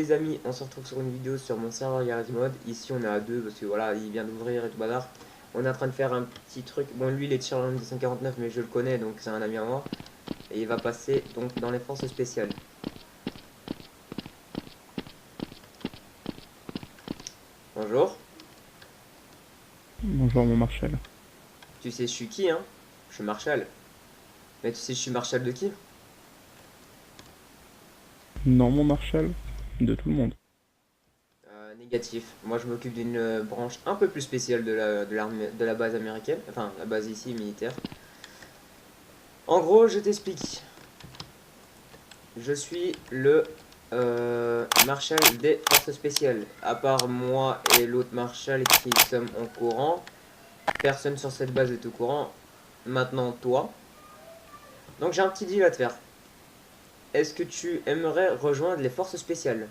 les amis, on se retrouve sur une vidéo sur mon serveur Garage Mode. Ici on est à deux parce que voilà, il vient d'ouvrir et tout bazar. On est en train de faire un petit truc. Bon, lui il est Tier 249 mais je le connais donc c'est un ami à moi. Et il va passer donc dans les forces spéciales. Bonjour. Bonjour mon Marshall. Tu sais je suis qui hein? Je suis Marshall. Mais tu sais je suis Marshall de qui? Non mon Marshall, de tout le monde. Négatif. Moi je m'occupe d'une branche un peu plus spéciale de la base américaine. Enfin la base ici militaire. En gros je t'explique. Je suis le Marshal des forces spéciales. À part moi et l'autre Marshal qui sommes au courant, personne sur cette base est au courant. Maintenant, toi. Donc j'ai un petit deal à te faire. Est-ce que tu aimerais rejoindre les forces spéciales?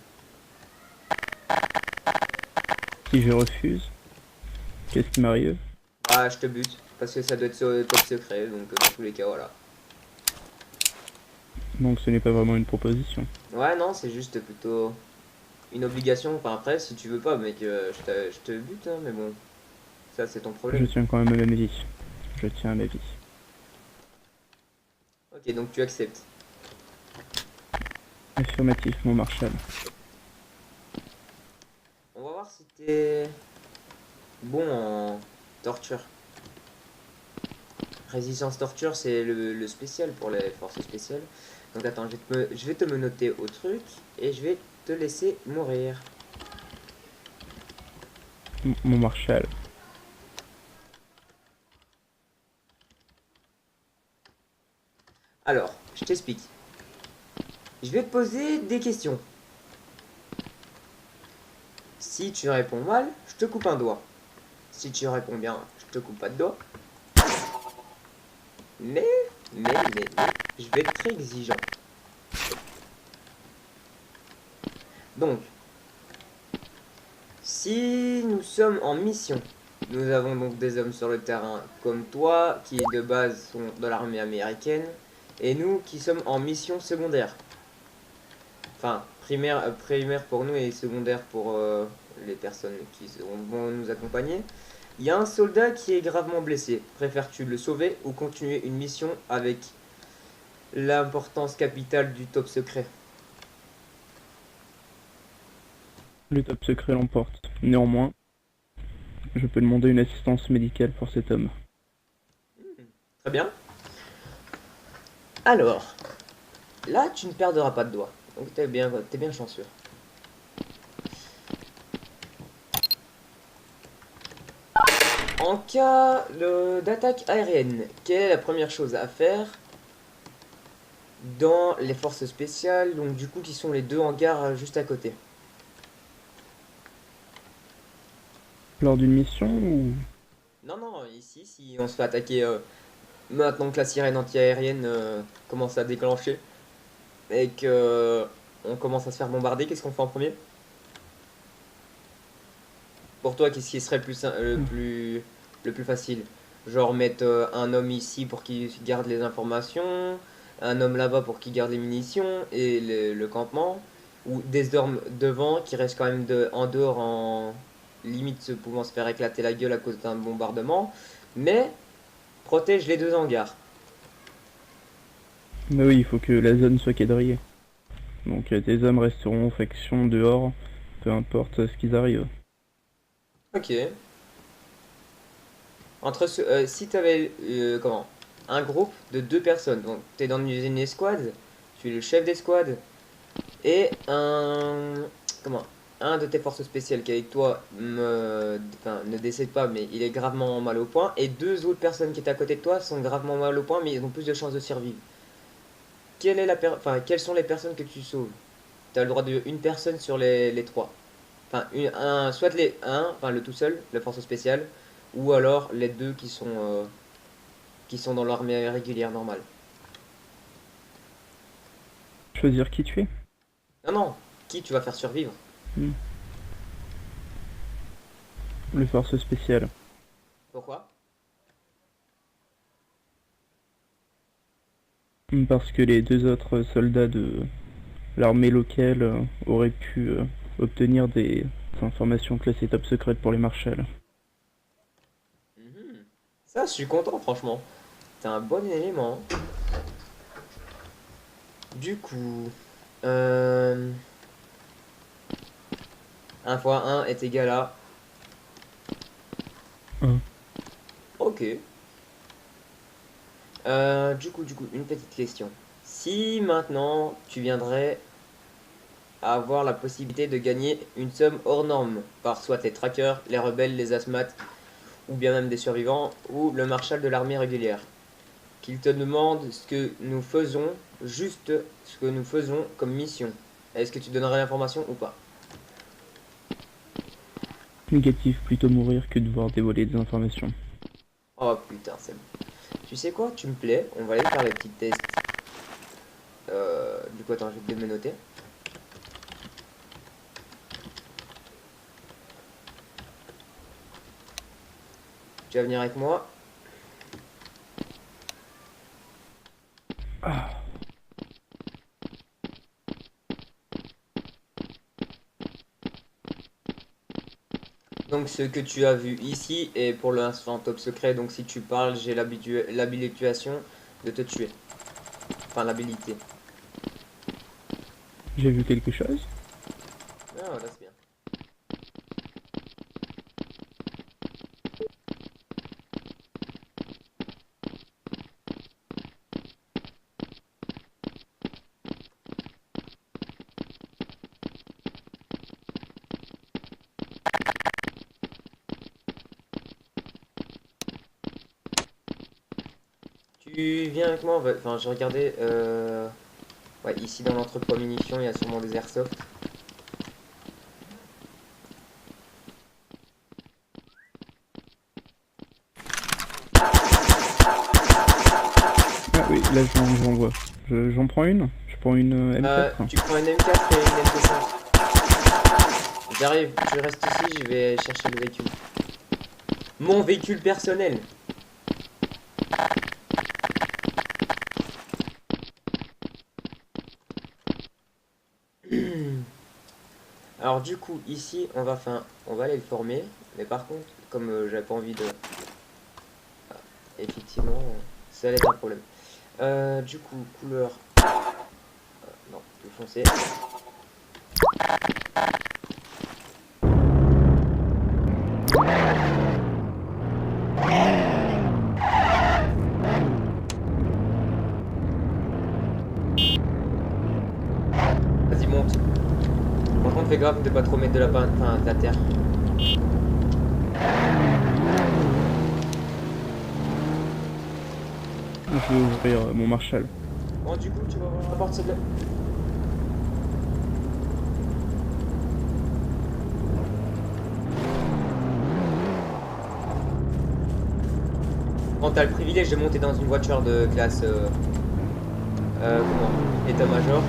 Si je refuse, qu'est-ce qui m'arrive? Ah, je te bute. Parce que ça doit être sur le top secret. Donc dans tous les cas, voilà. Donc ce n'est pas vraiment une proposition. Ouais, non, c'est juste plutôt une obligation. Enfin, après, si tu veux pas, mec, je te bute, hein, mais bon. Ça, c'est ton Je problème. tiens quand même à ma vie. Je tiens à ma vie. Ok, donc tu acceptes. Affirmatif mon Marshall. On va voir si t'es bon en torture. Résistance torture, c'est le spécial pour les forces spéciales. Donc attends, je vais te me noter au truc et je vais te laisser mourir. Mon Marshall. Alors, je t'explique. Je vais te poser des questions. Si tu réponds mal, je te coupe un doigt. Si tu réponds bien, je te coupe pas de doigt. Mais, mais, je vais être très exigeant. Donc, si nous sommes en mission, nous avons donc des hommes sur le terrain comme toi, qui de base sont de l'armée américaine, et nous qui sommes en mission secondaire. Enfin, primaire pour nous et secondaire pour les personnes vont nous accompagner. Il y a un soldat qui est gravement blessé. Préfères-tu le sauver ou continuer une mission avec l'importance capitale du top secret? Le top secret l'emporte. Néanmoins, je peux demander une assistance médicale pour cet homme. Très bien. Alors, là, tu ne perdras pas de doigt. Donc, t'es bien chanceux. En cas d'attaque aérienne, quelle est la première chose à faire dans les forces spéciales, donc du coup qui sont les deux hangars juste à côté? Lors d'une mission ou... Non, non, ici, si on se fait attaquer maintenant que la sirène anti-aérienne commence à déclencher et que on commence à se faire bombarder, qu'est-ce qu'on fait en premier? Pour toi, qu'est-ce qui serait le plus facile? Genre mettre un homme ici pour qu'il garde les informations, un homme là-bas pour qu'il garde les munitions et le campement, ou des hommes devant qui restent quand même en dehors en limite pouvant se faire éclater la gueule à cause d'un bombardement, mais protège les deux hangars. Mais oui, il faut que la zone soit quadrillée. Donc tes hommes resteront en faction dehors, peu importe ce qu'ils arrivent. Ok. Si tu avais comment un groupe de deux personnes, donc tu es dans une escouade, tu es le chef d'escouade, et comment un de tes forces spéciales qui est avec toi enfin, ne décède pas mais il est gravement mal au point, et deux autres personnes qui étaient à côté de toi sont gravement mal au point mais ils ont plus de chances de survivre. Enfin, quelles sont les personnes que tu sauves? Tu as le droit de une personne sur les trois. Enfin, soit enfin le tout seul, la force spéciale, ou alors les deux qui sont dans l'armée régulière normale. Choisir qui tuer? Non, non, qui tu vas faire survivre? Hmm. Les forces spéciales. Pourquoi? Parce que les deux autres soldats l'armée locale aurait pu obtenir des informations classées top secrètes pour les Marshals. Mhm. Ça, je suis content, franchement. C'est un bon élément. Du coup, euh, 1 fois 1 est égal à... Un. Ok. Du coup, une petite question. Si maintenant tu viendrais avoir la possibilité de gagner une somme hors norme par soit les trackers, les rebelles, les asthmates, ou bien même des survivants, ou le marshal de l'armée régulière, qu'il te demande ce que nous faisons, juste ce que nous faisons comme mission, est-ce que tu donnerais l'information ou pas? Négatif, plutôt mourir que devoir dévoiler des informations. Oh putain, c'est bon. Tu sais quoi, tu me plais, on va aller faire les petits tests. Du coup, attends, je vais te me noter. Tu vas venir avec moi. Ah, Donc ce que tu as vu ici est pour l'instant top secret, donc si tu parles, j'ai l'habilitation de te tuer. Enfin, l'habilité. j'ai vu quelque chose. Ah, là c'est bien. Tu viens avec moi, enfin j'ai regardé, ouais, ici dans l'entrepôt munitions, il y a sûrement des airsoft. Ah oui, là j'en vois. J'en prends une. Je prends une M4. Tu prends une M4 et une MP5. J'arrive, tu restes ici, je vais chercher le véhicule. Mon véhicule personnel. Alors du coup, ici, on va aller le former. Mais par contre, comme j'avais pas envie de... Effectivement, ça allait être un problème. Du coup, couleur... non, plus foncé. Vas-y, monte. Par contre, fais gaffe de pas trop mettre de la peinture, enfin, de la terre. Je vais ouvrir mon Marshall. Bon, du coup, tu vas voir la porte, s'il te plaît. Bon, t'as le privilège de monter dans une voiture de classe... comment? État-major.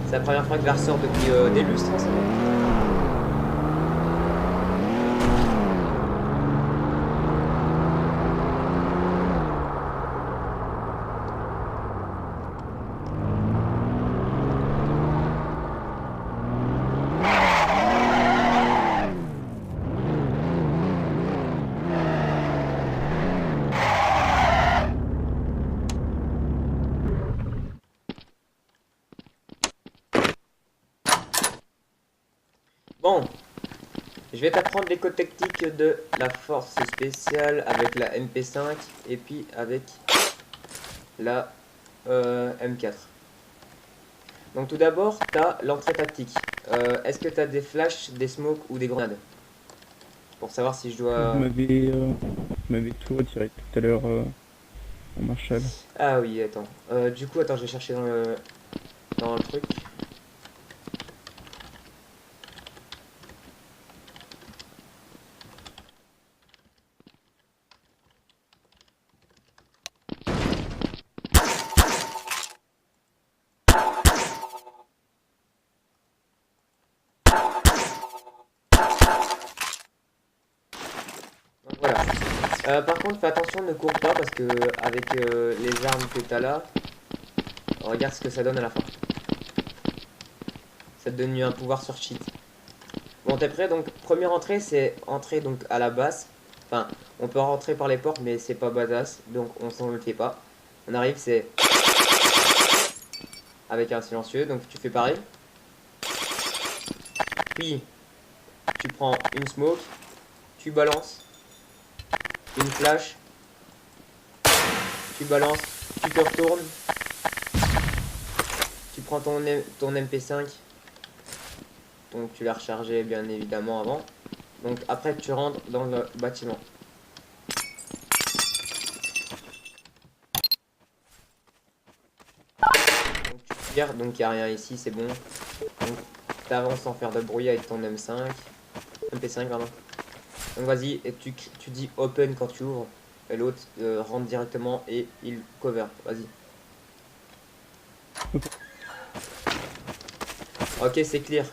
C'est la première fois que je la ressors depuis des lustres, hein, c'est bon. Bon, je vais t'apprendre les codes tactiques de la force spéciale avec la MP5 et puis avec la M4. Donc tout d'abord, t'as l'entrée tactique. Est-ce que t'as des flashs, des smokes ou des grenades? Pour savoir si je Vous dois... m'avez tout retiré tout à l'heure en Marshall. Ah oui, attends. Du coup, attends, je vais chercher dans le truc. Par contre, fais attention, ne cours pas parce que avec les armes que t'as là, regarde ce que ça donne à la fin. Ça te donne un pouvoir sur cheat. Bon, t'es prêt? Donc, première entrée, c'est entrer donc à la base. Enfin, on peut rentrer par les portes, mais c'est pas badass, donc on s'en le fait pas. On arrive, c'est avec un silencieux, donc tu fais pareil. Puis, tu prends une smoke, tu balances, une flash, tu balances, tu te retournes, tu prends ton MP5, donc tu l'as rechargé bien évidemment avant. Donc après tu rentres dans le bâtiment. Donc tu tires, donc il n'y a rien ici, c'est bon. Donc tu avances sans faire de bruit avec ton MP5 pardon. Donc vas-y, et tu dis open quand tu ouvres. Et l'autre rentre directement et il cover. Vas-y. Ok, c'est clear.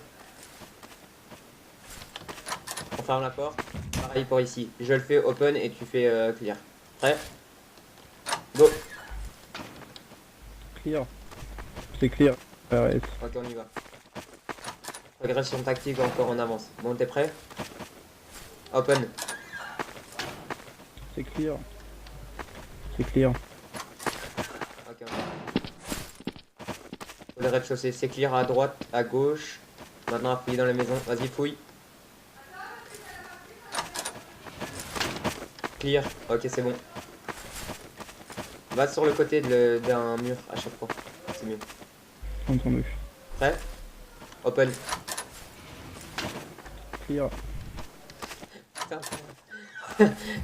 On ferme la porte. Pareil pour ici. Je le fais open et tu fais clear. Prêt? Go. Clear. C'est clear. RS. Ok, on y va. Progression tactique encore en avance. Bon, t'es prêt? Open. C'est clear. C'est clear. Ok, on y va. Le rez-de-chaussée, c'est clear à droite, à gauche. Maintenant, à fouiller dans la maison. Vas-y, fouille. Clear. Ok, c'est bon. Va sur le côté d'un mur à chaque fois. C'est mieux. Entendu. Prêt? Open. Clear. Putain.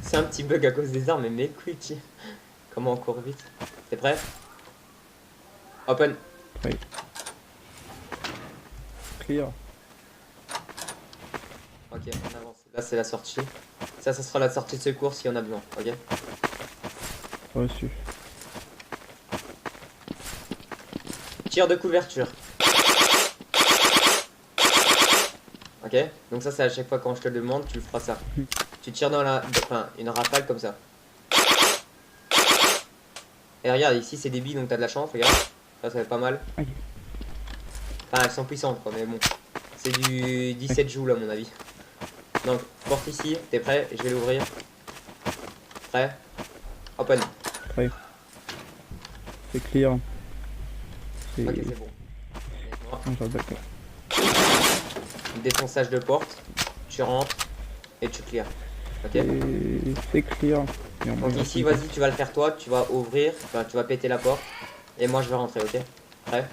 C'est un petit bug à cause des armes, mais mes couilles. Comment on court vite? T'es prêt? Open. Prêt. Clear. Ok, on avance. Là, c'est la sortie. Ça sera la sortie de secours si on a besoin. Ok? Reçu. Tir de couverture. Ok? Donc ça, c'est à chaque fois quand je te le demande, tu feras ça. Tu tires dans une rafale comme ça. Et regarde, ici c'est des billes, donc t'as de la chance, regarde. Ça va être pas mal. Aïe. Enfin, elles sont puissantes, quoi, mais bon. C'est du 17 joules, à mon avis. Donc, porte ici, t'es prêt? Je vais l'ouvrir. Prêt? Open. Prêt. C'est clear. C'est... Ok, c'est bon. Ah, d'accord. Défonçage de porte. Tu rentres et tu clears. Ok? C'est clear. Donc ici, vas-y, tu vas le faire toi. Tu vas ouvrir, enfin, tu vas péter la porte. Et moi, je vais rentrer, ok? Prêt?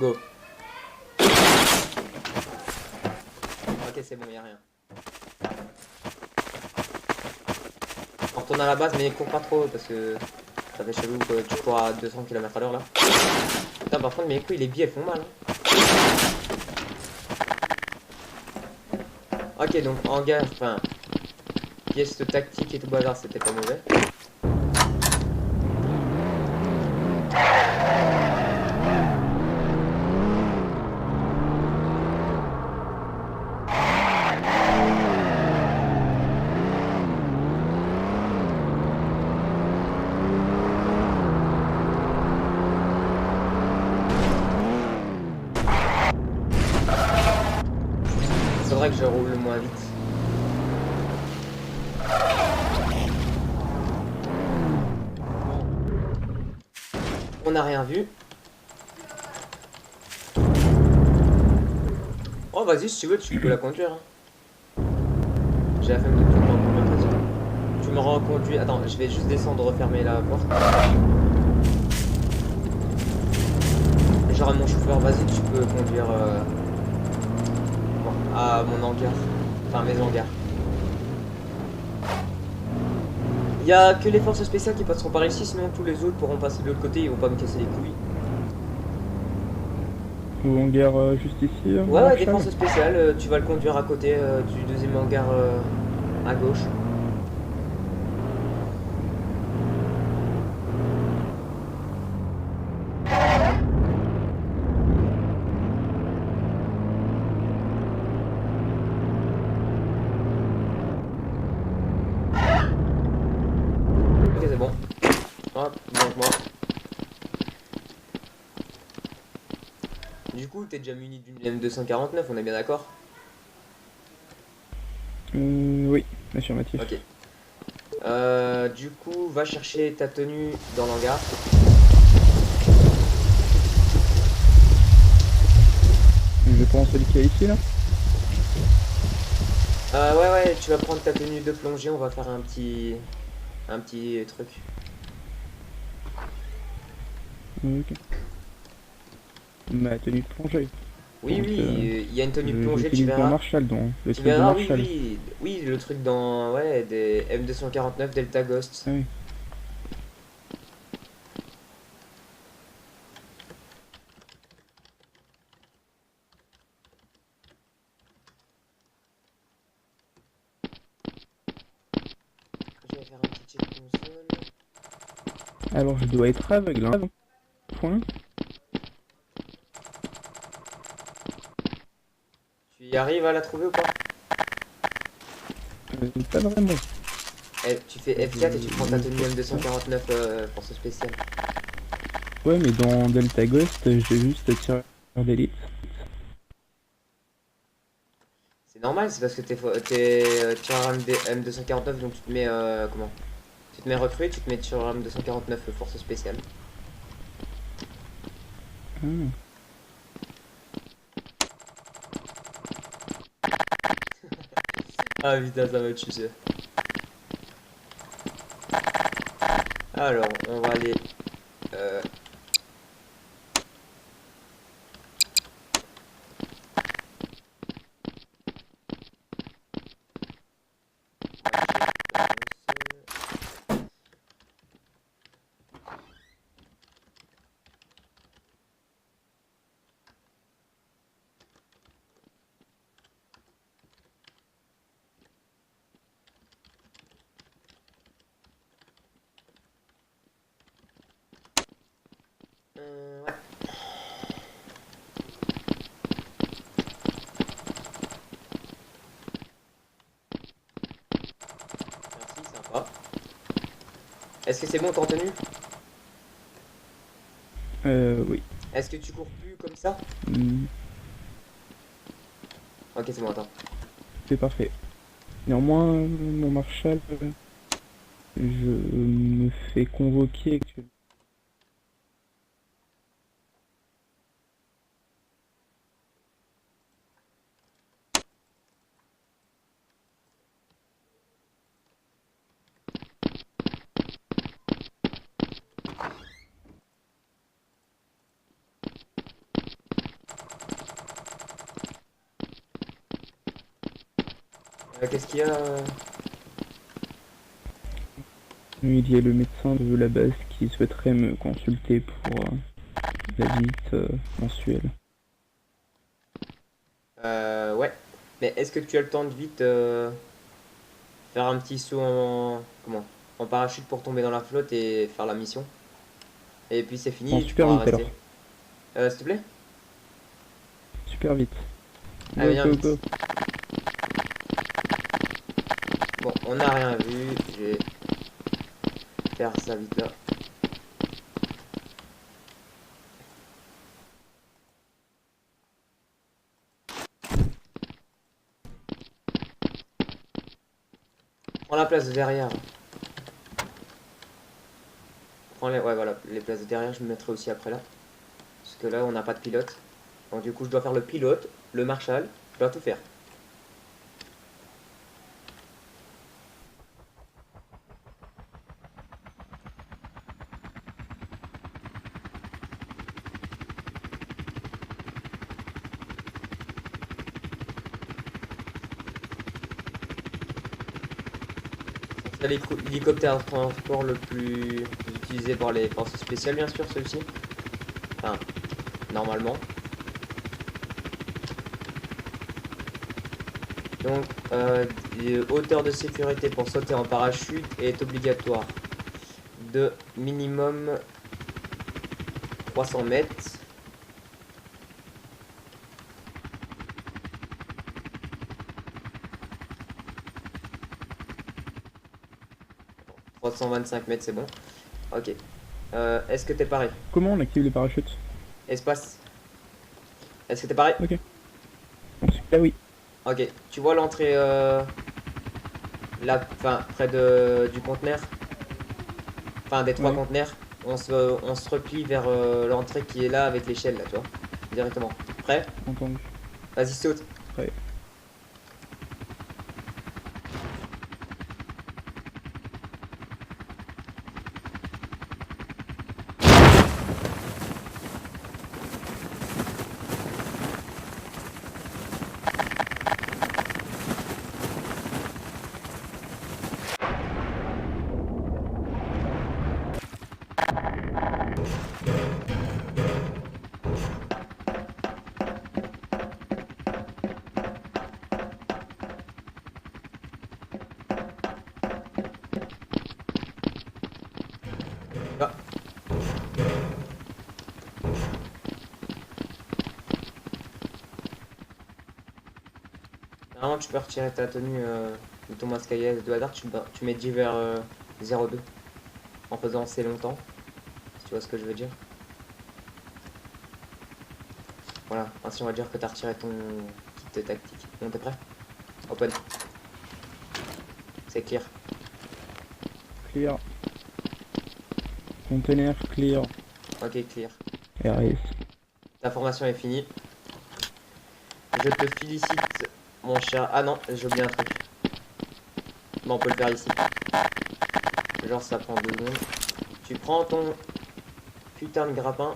Go. Ok, c'est bon, y'a rien. On retourne à la base, mais cours pas trop parce que ça fait chelou que tu cours à 200 km/h là. Putain, par contre, mes couilles, les billes elles font mal. Hein. Ok, donc hangar, enfin, pièce tactique et tout bazar, c'était pas mauvais. Faudrait que je roule moins vite. On n'a rien vu. Oh vas-y si tu veux tu peux la conduire. Hein. J'ai la flemme de tout le temps conduire, vas-y. Tu me reconduis. Attends, je vais juste descendre refermer la porte. J'aurai mon chauffeur, vas-y tu peux conduire à mon hangar. Enfin mes hangars. Il y a que les forces spéciales qui passeront par ici, sinon tous les autres pourront passer de l'autre côté, ils vont pas me casser les couilles. Ou hangar juste ici Ouais, des forces spéciales, tu vas le conduire à côté du deuxième hangar à gauche. Ok, c'est bon. Hop, donc moi. Du coup, t'es déjà muni d'une M249, on est bien d'accord? Oui, affirmatif. Ok. Du coup, va chercher ta tenue dans l'hangar. Je prends celui qui est ici là. Ouais, ouais, tu vas prendre ta tenue de plongée, on va faire un petit truc. Ok. Ma tenue de plongée. Oui, Donc oui, il y a une tenue de plongée, tu j'utilise mon verras. Marshall dans le Tu truc de verras, oui, Marshall. oui, oui, le truc dans, ouais, des M249 Delta Ghost. Ah oui. Je vais faire un petit check console. Alors je dois être aveugle, hein. Point. Tu y arrives à la trouver ou pas? Pas vraiment. Tu fais F4 et tu prends ta tenue Ça. M249 force spéciale. Ouais, mais dans Delta Ghost, j'ai juste tireur d'élite. C'est normal, c'est parce que t'es tireur M249, donc tu te mets, comment? Tu te mets recrue, tu te mets tireur M249 force spéciale. Ah. Ah putain, ça va te tuer. Alors, on va aller... Euh... ouais. Merci, sympa. Est-ce que c'est bon, t'en tenue? Oui. Est-ce que tu cours plus comme ça? Hmm, Ok, c'est bon, attends. c'est parfait. Néanmoins, mon Marshall, je me fais convoquer actuellement. Qu'est-ce qu'il y a Il y a le médecin de la base qui souhaiterait me consulter pour la visite mensuelle. Ouais. Mais est-ce que tu as le temps de vite faire un petit saut en... Comment? En parachute pour tomber dans la flotte et faire la mission? Et puis c'est Bon, fini, tu super pourras vite rester. alors. S'il te plaît? Super vite. Ah, Go, viens go, vite. go. Bon, on n'a rien vu. Je vais faire ça vite là. Prends la place de derrière. Prends les... Ouais, voilà, les places de derrière, je me mettrai aussi après là. Parce que là, on n'a pas de pilote. Donc du coup, je dois faire le pilote, le marshal. Je dois tout faire. C'est l'hélicoptère de transport le plus utilisé par les forces spéciales, bien sûr, celui-ci. Enfin, normalement. Donc, hauteur de sécurité pour sauter en parachute est obligatoire de minimum 300 mètres. 325 mètres, c'est bon. Ok. Est-ce que t'es paré? Comment on active les parachutes? Espace. Est-ce que t'es paré? Ok. Dans ce cas, oui. Ok. Tu vois l'entrée là, enfin, près du conteneur? Enfin, des trois Ouais, conteneurs. On se replie vers l'entrée qui est là avec l'échelle, là, tu vois. Directement. Prêt? entendu. Vas-y, saute. Prêt. Va. Normalement, tu peux retirer ta tenue de ton masque à gaz de hasard. Tu mets 10 vers 02 en faisant assez longtemps. Si tu vois ce que je veux dire. Voilà. Ainsi, on va dire que tu as retiré ton kit tactique. Bon, t'es prêt? Open. C'est clear. Clear. Container clear. Ok, clear. RS. Ta formation est finie. Je te félicite, mon cher. Ah non, j'ai oublié un truc. Bon, on peut le faire ici. Genre, ça prend 2 secondes. Tu prends ton putain de grappin,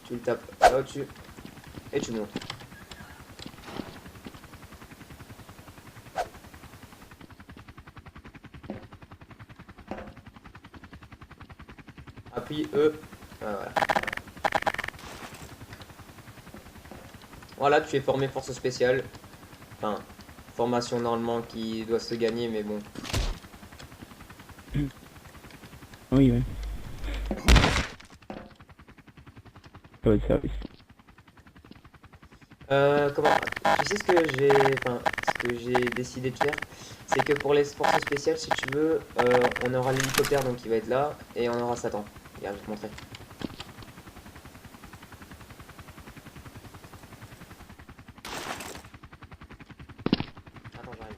tu le tapes là au-dessus et tu montes. Appuie E. Ah, voilà. Voilà, tu es formé force spéciale. Enfin, formation normalement qui doit se gagner, mais bon. Oui, ouais. Ça va de service. Comment? Tu sais ce que j'ai, enfin, ce que j'ai décidé de faire, c'est que pour les forces spéciales, si tu veux, on aura l'hélicoptère donc qui va être là et on aura Satan. Regarde, je vais te montrer. Attends, j'arrive.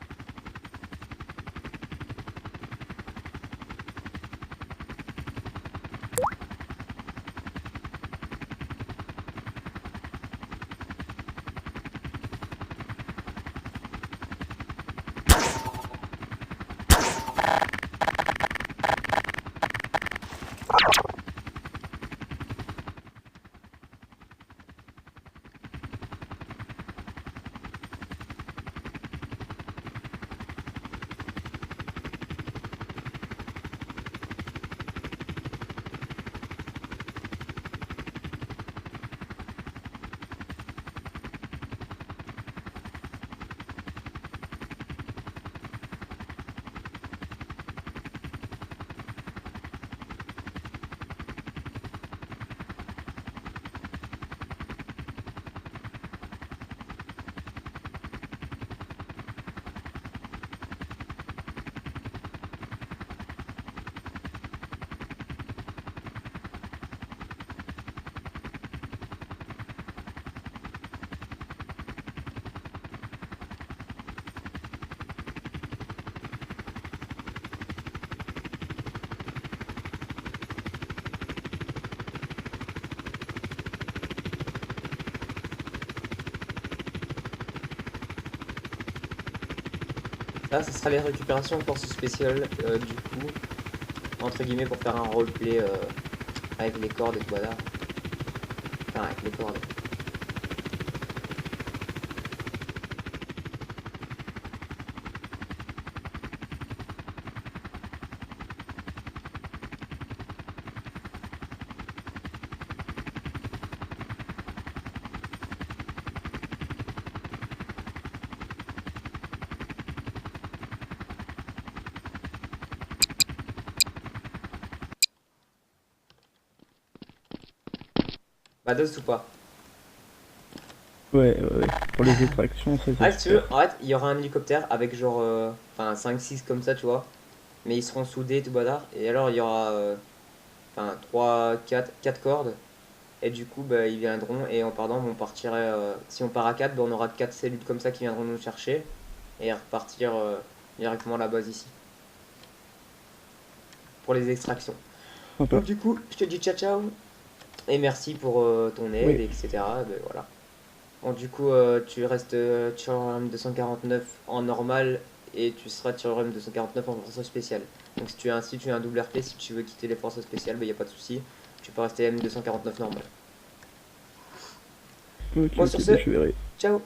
Là, ce sera les récupérations de forces spéciales, du coup, entre guillemets, pour faire un roleplay avec les cordes et tout, voilà. Enfin, avec les cordes. Bah, dose ou pas? Ouais, ouais, ouais. Pour les extractions, ça Ah, c'est si tu veux, super. en fait, il y aura un hélicoptère avec genre, enfin, 5-6 comme ça, tu vois. mais ils seront soudés tout bazar. Et alors il y aura enfin 3, 4 cordes. Et du coup, bah, ils viendront et en partant, on partirait. Si on part à 4, bah, on aura 4 cellules comme ça qui viendront nous chercher et repartir directement à la base ici pour les extractions. Sympa. Donc, du coup, je te dis ciao ciao et merci pour ton aide, Oui. etc. Ben, voilà. Bon, du coup, tu restes Theorem 249 en normal et tu seras Theorem 249 en force spéciale. Donc, si tu as un double RP, si tu veux quitter les forces spéciales, il n'y a pas de souci. Tu peux rester M249 normal. Ok, Bon, sur ok, bah ce, je verrai. ciao!